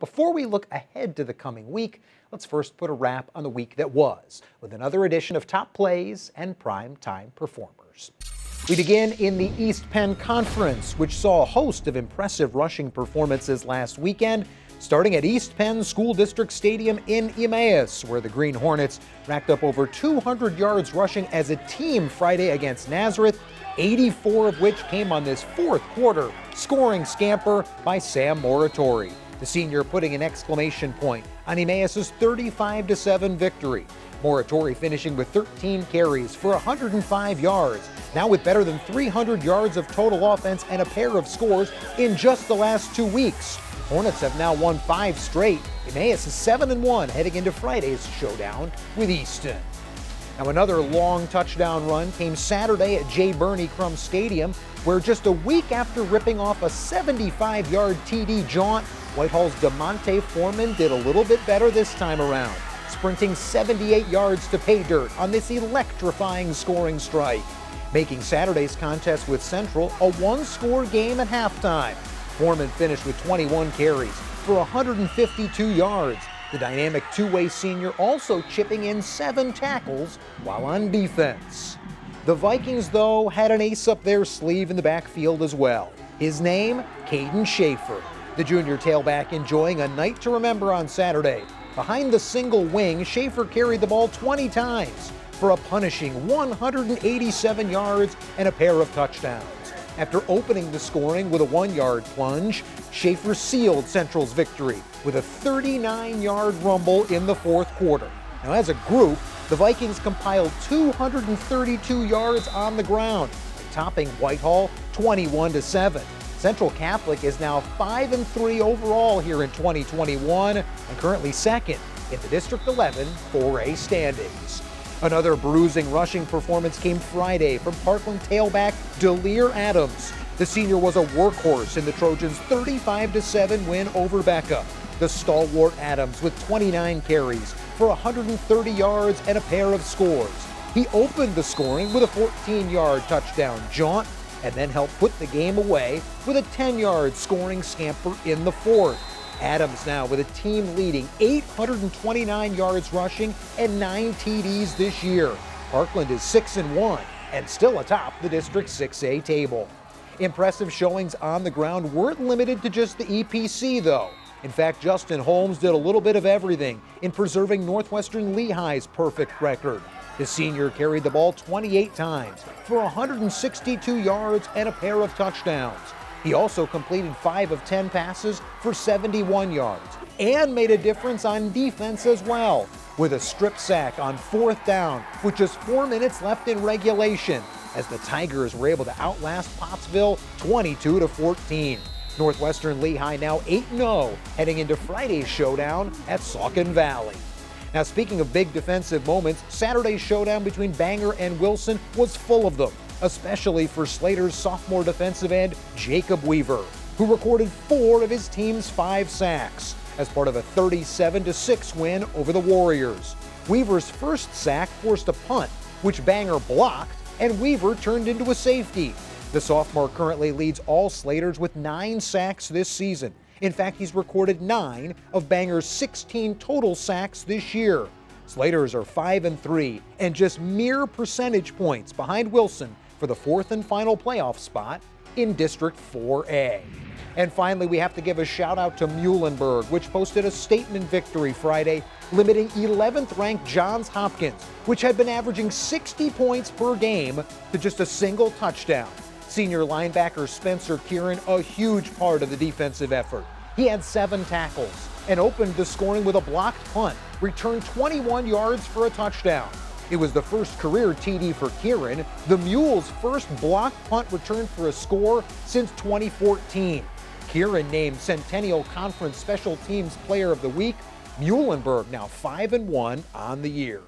Before we look ahead to the coming week, let's first put a wrap on the week that was, with another edition of Top Plays and Prime Time Performers. We begin in the East Penn Conference, which saw a host of impressive rushing performances last weekend, starting at East Penn School District Stadium in Emmaus, where the Green Hornets racked up over 200 yards rushing as a team Friday against Nazareth, 84 of which came on this fourth quarter scoring scamper by Sam Moratori, the senior putting an exclamation point on Emmaus' 35-7 victory. Moratori finishing with 13 carries for 105 yards, now with better than 300 yards of total offense and a pair of scores in just the last 2 weeks. Hornets have now won 5 straight. Emmaus is 7-1 heading into Friday's showdown with Easton. Now another long touchdown run came Saturday at J. Burney Crum Stadium, where just a week after ripping off a 75-yard TD jaunt, Whitehall's Demonte Foreman did a little bit better this time around, sprinting 78 yards to pay dirt on this electrifying scoring strike, making Saturday's contest with Central a one-score game at halftime. Foreman finished with 21 carries for 152 yards. The dynamic two-way senior also chipping in 7 tackles while on defense. The Vikings, though, had an ace up their sleeve in the backfield as well. His name, Kaden Schaeffer. The junior tailback enjoying a night to remember on Saturday. Behind the single wing, Schaeffer carried the ball 20 times for a punishing 187 yards and a pair of touchdowns. After opening the scoring with a 1-yard plunge, Schaeffer sealed Central's victory with a 39-yard rumble in the fourth quarter. Now, as a group, the Vikings compiled 232 yards on the ground, topping Whitehall 21-7. Central Catholic is now 5-3 overall here in 2021 and currently second in the District 11 4A standings. Another bruising rushing performance came Friday from Parkland tailback Delir Adams. The senior was a workhorse in the Trojans' 35-7 win over Becca. The stalwart Adams with 29 carries for 130 yards and a pair of scores. He opened the scoring with a 14-yard touchdown jaunt and then helped put the game away with a 10-yard scoring scamper in the fourth. Adams now with a team-leading 829 yards rushing and 9 TDs this year. Parkland is 6-1 and still atop the District 6A table. Impressive showings on the ground weren't limited to just the EPC, though. In fact, Justin Holmes did a little bit of everything in preserving Northwestern Lehigh's perfect record. The senior carried the ball 28 times for 162 yards and a pair of touchdowns. He also completed 5 of 10 passes for 71 yards and made a difference on defense as well, with a strip sack on 4th down with just 4 minutes left in regulation, as the Tigers were able to outlast Pottsville 22-14. Northwestern Lehigh now 8-0 heading into Friday's showdown at Saucon Valley. Now, speaking of big defensive moments, Saturday's showdown between Bangor and Wilson was full of them, especially for Slater's sophomore defensive end, Jacob Weaver, who recorded 4 of his team's 5 sacks as part of a 37-6 win over the Warriors. Weaver's first sack forced a punt, which Bangor blocked, and Weaver turned into a safety. The sophomore currently leads all Slaters with 9 sacks this season. In fact, he's recorded 9 of Bangor's 16 total sacks this year. Slaters are 5-3 and just mere percentage points behind Wilson for the 4th and final playoff spot in District 4A. And finally, we have to give a shout out to Muhlenberg, which posted a statement victory Friday, limiting 11th-ranked Johns Hopkins, which had been averaging 60 points per game, to just a single touchdown. Senior linebacker Spencer Kieran, a huge part of the defensive effort. He had 7 tackles and opened the scoring with a blocked punt, returned 21 yards for a touchdown. It was the first career TD for Kieran, the Mules' first blocked punt return for a score since 2014. Kieran named Centennial Conference Special Teams Player of the Week. Muhlenberg now 5-1 on the year.